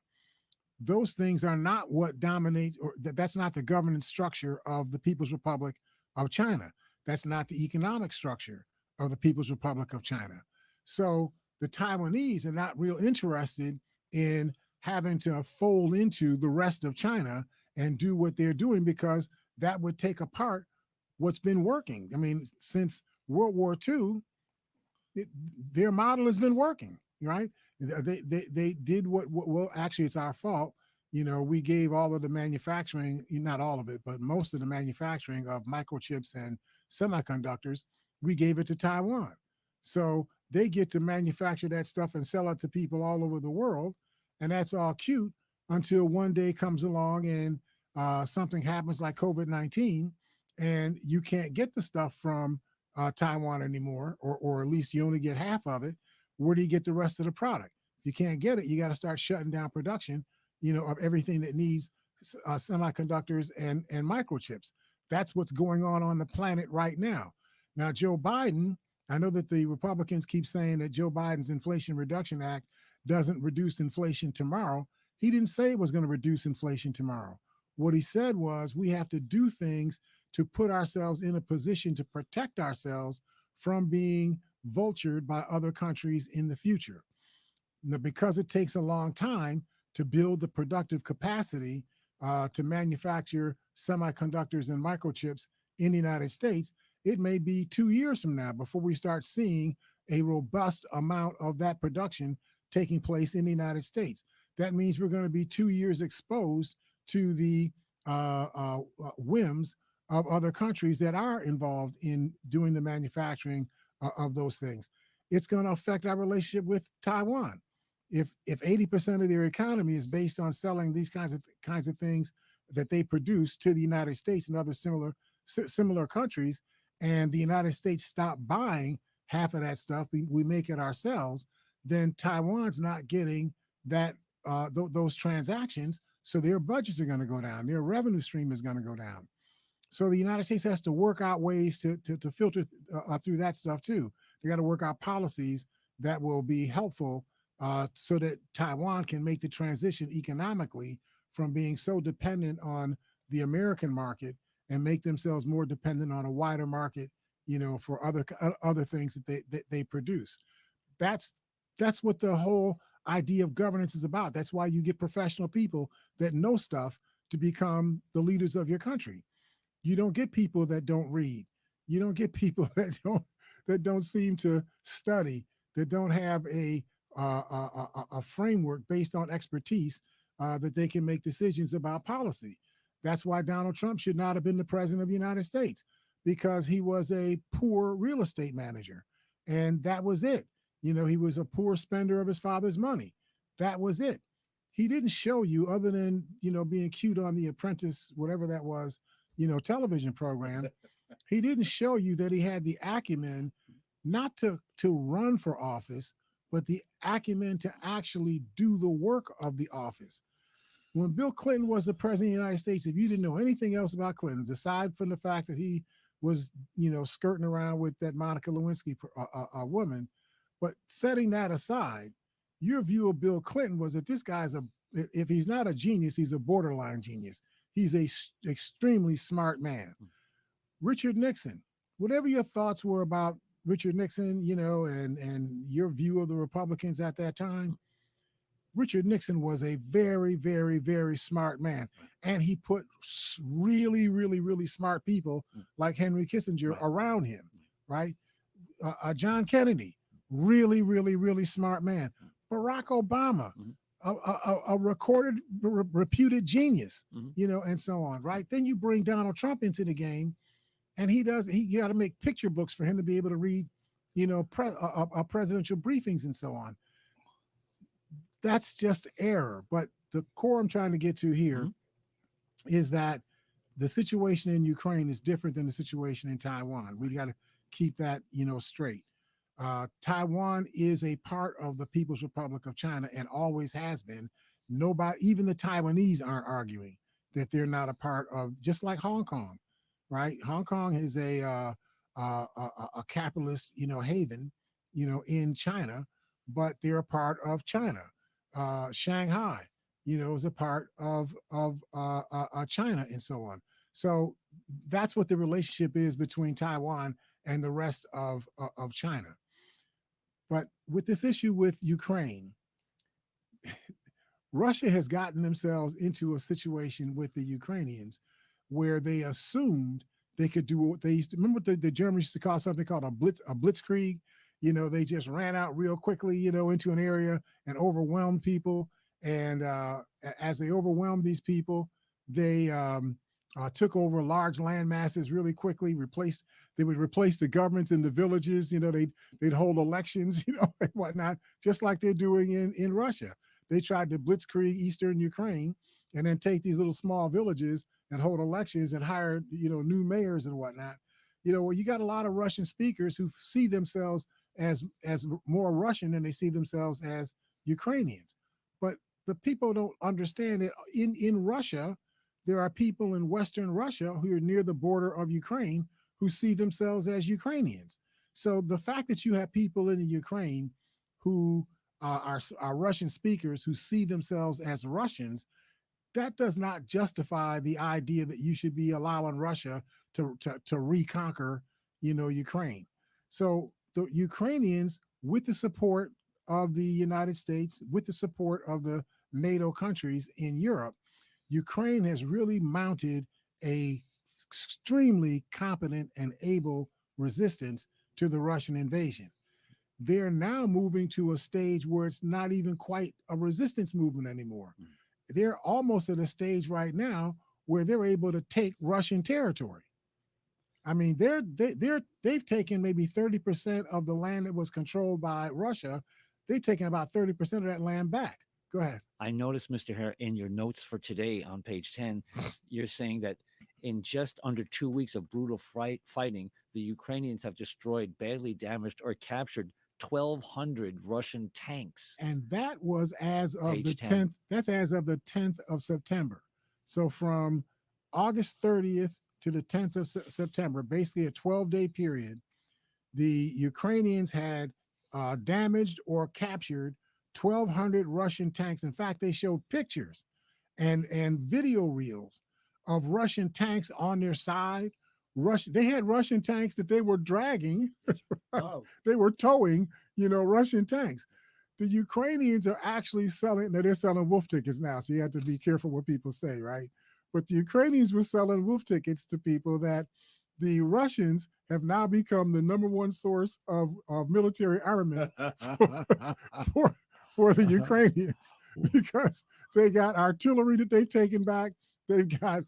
Those things are not what dominates, or that's not the governance structure of the People's Republic of China. That's not the economic structure of the People's Republic of China. So the Taiwanese are not real interested in having to fold into the rest of China and do what they're doing, because that would take apart what's been working. I mean, since World War II, their model has been working, right? They did well, actually, it's our fault. We gave all of the manufacturing, not all of it, but most of the manufacturing of microchips and semiconductors, we gave it to Taiwan. So they get to manufacture that stuff and sell it to people all over the world. And that's all cute until one day comes along and something happens like COVID-19, and you can't get the stuff from Taiwan anymore, or at least you only get half of it. Where do you get the rest of the product? If you can't get it, you got to start shutting down production, of everything that needs semiconductors and microchips. That's what's going on the planet right now. Now, Joe Biden, I know that the Republicans keep saying that Joe Biden's Inflation Reduction Act doesn't reduce inflation tomorrow. He didn't say it was going to reduce inflation tomorrow. What he said was we have to do things to put ourselves in a position to protect ourselves from being vultured by other countries in the future. Now, because it takes a long time to build the productive capacity to manufacture semiconductors and microchips in the United States, it may be 2 years from now before we start seeing a robust amount of that production taking place in the United States. That means we're going to be 2 years exposed to the whims of other countries that are involved in doing the manufacturing of those things. It's going to affect our relationship with Taiwan. If 80% of their economy is based on selling these kinds of things that they produce to the United States and other similar countries, and the United States stop buying half of that stuff, we make it ourselves, then Taiwan's not getting that those transactions, so their budgets are going to go down, their revenue stream is going to go down. So the United States has to work out ways to filter through that stuff too. They got to work out policies that will be helpful so that Taiwan can make the transition economically from being so dependent on the American market and make themselves more dependent on a wider market, for other things that they produce. That's what the whole idea of governance is about. That's why you get professional people that know stuff to become the leaders of your country. You don't get people that don't read. You don't get people that don't seem to study, that don't have a framework based on expertise that they can make decisions about policy. That's why Donald Trump should not have been the president of the United States, because he was a poor real estate manager. And that was it. He was a poor spender of his father's money. That was it. He didn't show you, other than, being cute on The Apprentice, whatever that was, television program. He didn't show you that he had the acumen not to run for office, but the acumen to actually do the work of the office. When Bill Clinton was the president of the United States, if you didn't know anything else about Clinton, aside from the fact that he was, skirting around with that Monica Lewinsky woman, but setting that aside, your view of Bill Clinton was that this guy's if he's not a genius, he's a borderline genius. He's a extremely smart man. Richard Nixon, whatever your thoughts were about Richard Nixon, and your view of the Republicans at that time, Richard Nixon was a very, very, very smart man. And he put really, really, really smart people like Henry Kissinger around him, right? John Kennedy, really, really, really smart man. Barack Obama, a recorded, reputed genius, and so on, right? Then you bring Donald Trump into the game, and you got to make picture books for him to be able to read, presidential briefings and so on. That's just error. But the core I'm trying to get to here is that the situation in Ukraine is different than the situation in Taiwan. We got to keep that, straight. Taiwan is a part of the People's Republic of China and always has been. Nobody, even the Taiwanese, aren't arguing that they're not a part of, just like Hong Kong, right? Hong Kong is a capitalist, haven, in China, but they're a part of China. Shanghai, is a part of China and so on. So that's what the relationship is between Taiwan and the rest of China. But with this issue with Ukraine, Russia has gotten themselves into a situation with the Ukrainians where they assumed they could do what they used to. Remember what the Germans used to call something called a blitzkrieg? They just ran out real quickly, into an area and overwhelmed people. And as they overwhelmed these people, they took over large land masses really quickly. They would replace the governments in the villages. They'd hold elections, and whatnot, just like they're doing in Russia. They tried to blitzkrieg Eastern Ukraine and then take these little small villages and hold elections and hire, new mayors and whatnot. Well, you got a lot of Russian speakers who see themselves as more Russian than they see themselves as Ukrainians. But the people don't understand that in Russia, there are people in Western Russia who are near the border of Ukraine who see themselves as Ukrainians. So the fact that you have people in the Ukraine who are Russian speakers who see themselves as Russians, that does not justify the idea that you should be allowing Russia to reconquer, Ukraine. So the Ukrainians, with the support of the United States, with the support of the NATO countries in Europe, Ukraine has really mounted a extremely competent and able resistance to the Russian invasion. They're now moving to a stage where it's not even quite a resistance movement anymore. They're almost at a stage right now where they're able to take Russian territory. I mean, they've taken maybe 30% of the land that was controlled by Russia. They've taken about 30% of that land back. Go ahead. I noticed, Mr. Hare, in your notes for today on page 10, you're saying that in just under 2 weeks of brutal fighting, the Ukrainians have destroyed, badly damaged, or captured 1,200 Russian tanks. And that was as of Page the 10. 10th. That's as of the 10th of September. So from August 30th to the 10th of September, basically a 12-day period, the Ukrainians had damaged or captured 1,200 Russian tanks. In fact, they showed pictures and video reels of Russian tanks on their side. They had Russian tanks that they were dragging. Wow. They were towing, Russian tanks. The Ukrainians are actually selling, now they're selling wolf tickets now, so you have to be careful what people say, right? But the Ukrainians were selling wolf tickets to people that the Russians have now become the #1 source of military armament for the Ukrainians, because they got artillery that they've taken back. They've got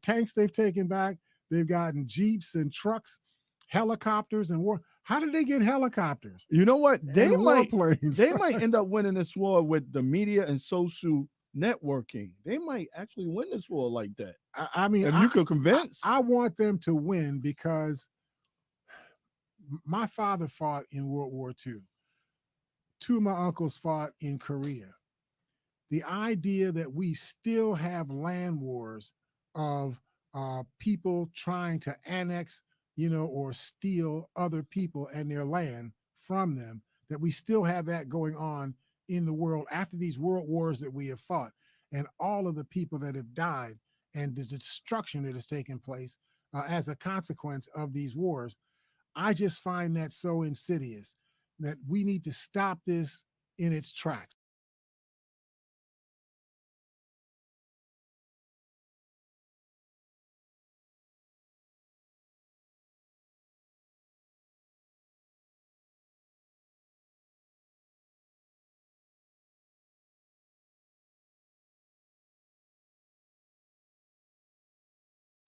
tanks they've taken back. They've gotten Jeeps and trucks, helicopters, and war. How did they get helicopters? You know what? They And might warplanes. they might end up winning this war with the media and social networking. They might actually win this war like that. I mean, If you could convince. I want them to win because my father fought in World War II. 2 of my uncles fought in Korea. The idea that we still have land wars of people trying to annex, or steal other people and their land from them, that we still have that going on in the world after these world wars that we have fought, and all of the people that have died and the destruction that has taken place as a consequence of these wars. I just find that so insidious that we need to stop this in its tracks.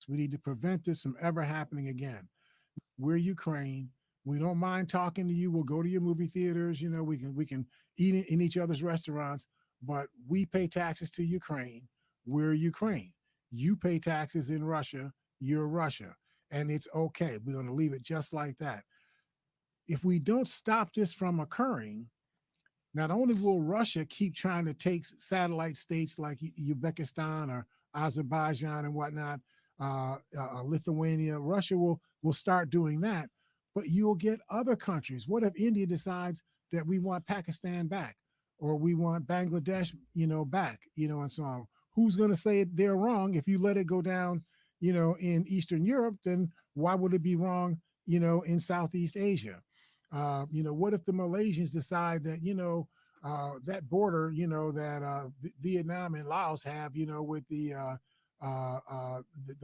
We need to prevent this from ever happening again. We're Ukraine. We don't mind talking to you. We'll go to your movie theaters. We can eat in each other's restaurants, but we pay taxes to Ukraine. We're Ukraine. You pay taxes in Russia. You're Russia. And it's okay. We're going to leave it just like that. If we don't stop this from occurring, not only will Russia keep trying to take satellite states like Uzbekistan or Azerbaijan and whatnot, Lithuania, Russia will start doing that, but you'll get other countries. What if India decides that we want Pakistan back, or we want Bangladesh, back, and so on? Who's going to say they're wrong? If you let it go down, in Eastern Europe, then why would it be wrong, in Southeast Asia? What if the Malaysians decide that, that border, that Vietnam and Laos have, with the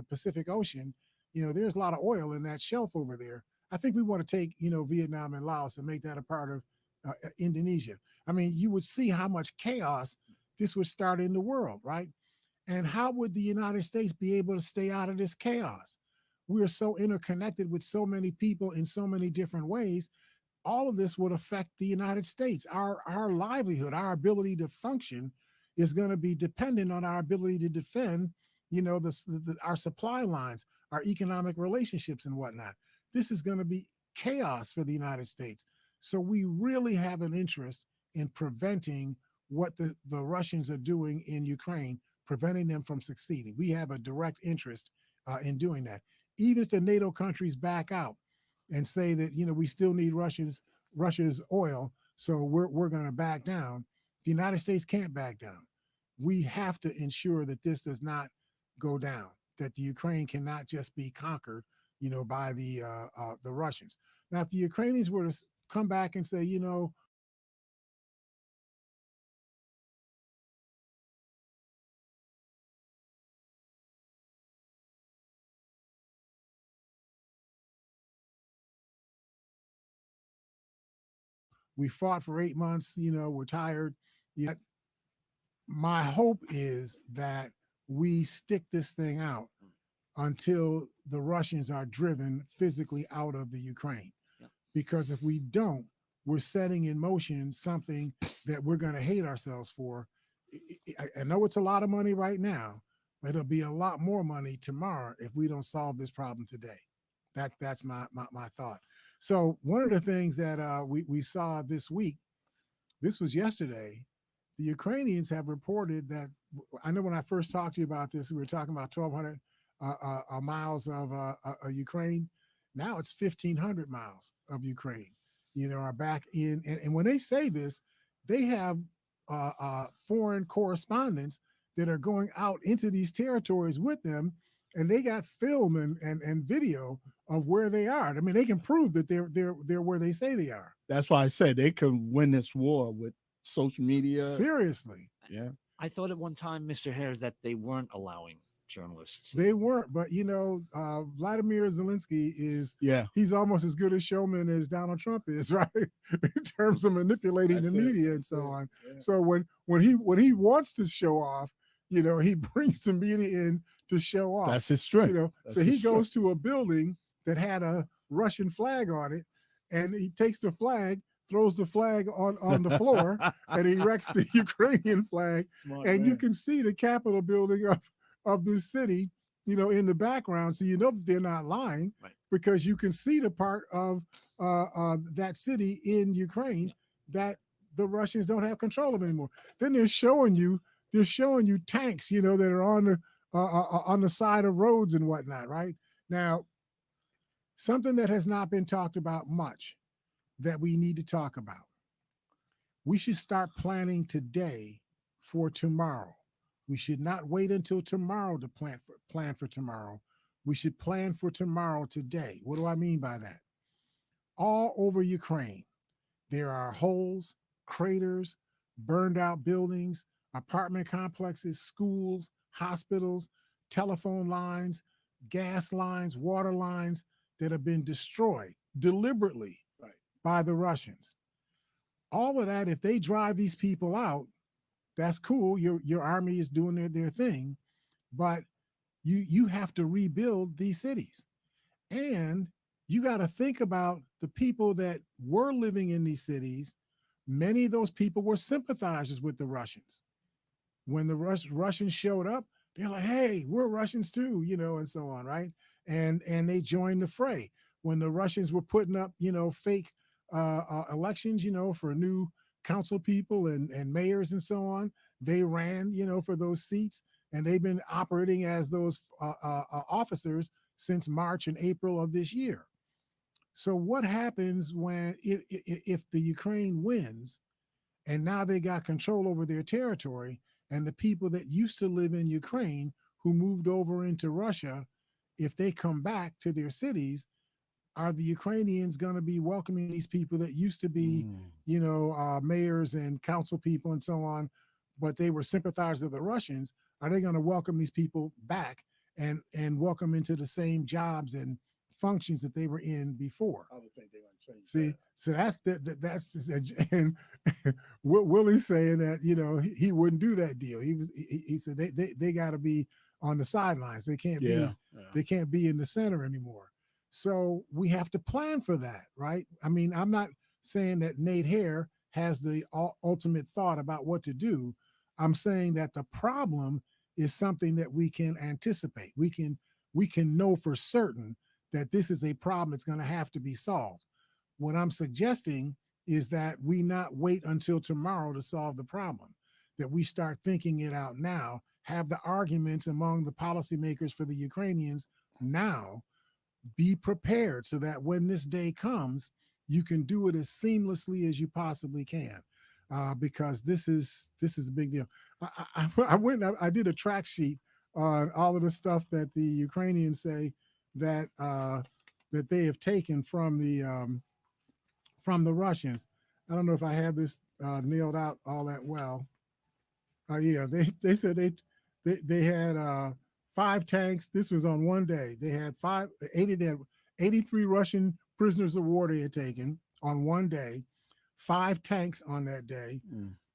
Pacific Ocean, there's a lot of oil in that shelf over there. I think we want to take, Vietnam and Laos and make that a part of Indonesia. I mean, you would see how much chaos this would start in the world, right? And how would the United States be able to stay out of this chaos? We are so interconnected with so many people in so many different ways. All of this would affect the United States. Our livelihood, our ability to function is going to be dependent on our ability to defend, our supply lines, our economic relationships and whatnot. This is going to be chaos for the United States. So we really have an interest in preventing what the Russians are doing in Ukraine, preventing them from succeeding. We have a direct interest in doing that. Even if the NATO countries back out and say that, we still need Russia's oil, so we're going to back down, the United States can't back down. We have to ensure that this does not go down, that the Ukraine cannot just be conquered, by the Russians. Now, if the Ukrainians were to come back and say, we fought for 8 months, we're tired. Yet my hope is that we stick this thing out until the Russians are driven physically out of the Ukraine. Yeah. Because if we don't, we're setting in motion something that we're going to hate ourselves for. I know it's a lot of money right now, but it'll be a lot more money tomorrow if we don't solve this problem today. That's my thought. So one of the things that we saw this week, this was yesterday, the Ukrainians have reported that, I know when I first talked to you about this, we were talking about 1,200 miles of Ukraine. Now it's 1,500 miles of Ukraine, are back in. And when they say this, they have foreign correspondents that are going out into these territories with them, and they got film and video of where they are. I mean, they can prove that they're where they say they are. That's why I said they could win this war with social media. Seriously. Yeah. I thought at one time, Mr. Hare, that they weren't allowing journalists. They weren't, but Vladimir Zelensky he's almost as good a showman as Donald Trump is, right? In terms of manipulating the media and so on. Yeah. So when he wants to show off, he brings the media in to show off. That's his strength. So he goes to a building that had a Russian flag on it, and he takes the flag, throws the flag on the floor, and he erects the Ukrainian flag. Smart and man. you can see the Capitol building of this city, in the background. So that they're not lying, right, because you can see the part of that city in Ukraine that the Russians don't have control of anymore. Then they're showing you tanks, that are on the side of roads and whatnot, right? Now, something that has not been talked about much that we need to talk about. We should start planning today for tomorrow. We should not wait until tomorrow to plan for tomorrow. We should plan for tomorrow today. What do I mean by that? All over Ukraine, there are holes, craters, burned out buildings, apartment complexes, schools, hospitals, telephone lines, gas lines, water lines that have been destroyed deliberately by the Russians. All of that, if they drive these people out, that's cool. Your army is doing their thing, but you have to rebuild these cities. And you got to think about the people that were living in these cities. Many of those people were sympathizers with the Russians. When the Russians showed up, they're like, hey, we're Russians too, and so on, right? And they joined the fray. When the Russians were putting up, fake elections, for new council people and mayors and so on, they ran, for those seats, and they've been operating as those officers since March and April of this year. So what happens when if the Ukraine wins, and now they got control over their territory, and the people that used to live in Ukraine who moved over into Russia, if they come back to their cities, are the Ukrainians going to be welcoming these people that used to be, mayors and council people and so on, but they were sympathizers of the Russians? Are they going to welcome these people back and welcome into the same jobs and functions that they were in before? I would think they're going to change. See, so that's just, and Willie's saying that he wouldn't do that deal. He said they got to be on the sidelines. They can't they can't be in the center anymore. So we have to plan for that, right? I mean, I'm not saying that Nate Hare has the ultimate thought about what to do. I'm saying that the problem is something that we can anticipate. We can know for certain that this is a problem that's going to have to be solved. What I'm suggesting is that we not wait until tomorrow to solve the problem, that we start thinking it out now have the arguments among the policymakers for the Ukrainians now. Be prepared so that when this day comes, you can do it as seamlessly as you possibly can, because this is a big deal. I did a track sheet on all of the stuff that the Ukrainians say that that they have taken from the Russians. I don't know if I have this nailed out all that well. Yeah, they said they had 5 tanks. This was on one day. They had 83 Russian prisoners of war they had taken on one day, 5 tanks on that day,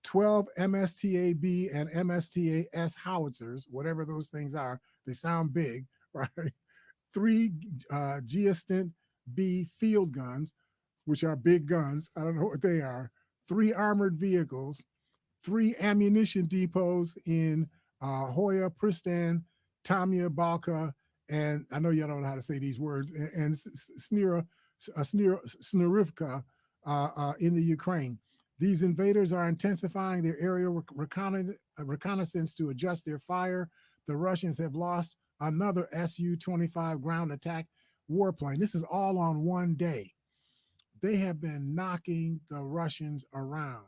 12 MSTA-B and MSTA-S howitzers, whatever those things are. They sound big, right? 3 Geostent-B field guns, which are big guns. I don't know what they are. 3 armored vehicles, 3 ammunition depots in Hoya, Pristan, Tamia, Balka, and I know y'all don't know how to say these words, and Snurivka in the Ukraine. These invaders are intensifying their aerial reconnaissance to adjust their fire. The Russians have lost another Su-25 ground attack warplane. This is all on one day. They have been knocking the Russians around,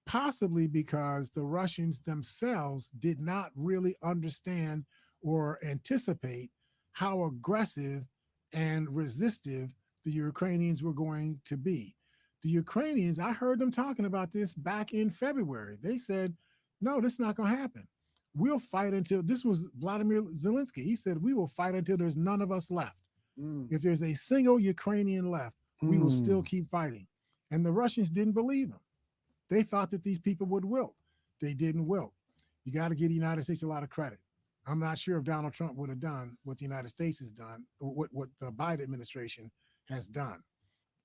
possibly because the Russians themselves did not really understand or anticipate how aggressive and resistive the Ukrainians were going to be. The Ukrainians, I heard them talking about this back in February. They said, no, this is not going to happen. We'll fight until, this was Vladimir Zelensky. He said, we will fight until there's none of us left. If there's a single Ukrainian left, we will still keep fighting. And the Russians didn't believe him. They thought that these people would wilt. They didn't wilt. You got to give the United States a lot of credit. I'm not sure if Donald Trump would have done what the United States has done, or what the Biden administration has done.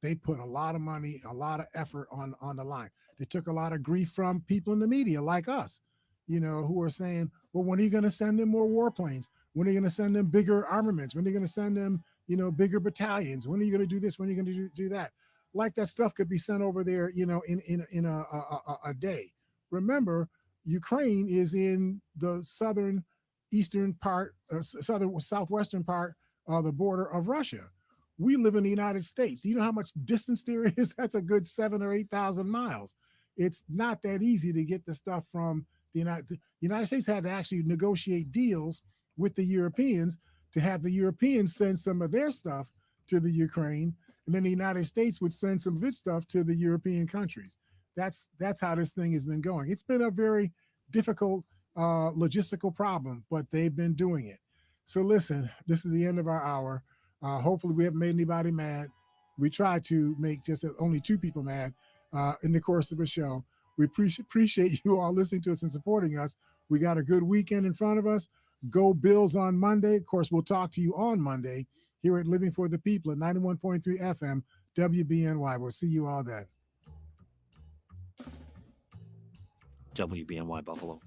They put a lot of money, a lot of effort on the line. They took a lot of grief from people in the media like us, you know, who are saying, well, when are you going to send them more warplanes? When are you going to send them bigger armaments? When are you going to send them, you know, bigger battalions? When are you going to do this? When are you going to do that? Like that stuff could be sent over there, you know, in a day. Remember, Ukraine is in the southwestern part of the border of Russia. We live in the United States. You know how much distance there is? That's a good 7,000 or 8,000 miles. It's not that easy to get the stuff from the United States. Had to actually negotiate deals with the Europeans to have the Europeans send some of their stuff to the Ukraine, and then the United States would send some of its stuff to the European countries. That's how this thing has been going. It's been a very difficult logistical problem, but they've been doing it. So listen, this is the end of our hour. Hopefully we haven't made anybody mad. We try to make just only 2 people mad in the course of the show. We appreciate you all listening to us and supporting us. We got a good weekend in front of us. Go Bills on Monday. Of course, we'll talk to you on Monday here at Living for the People at 91.3 FM WBNY. We'll see you all then. WBNY Buffalo.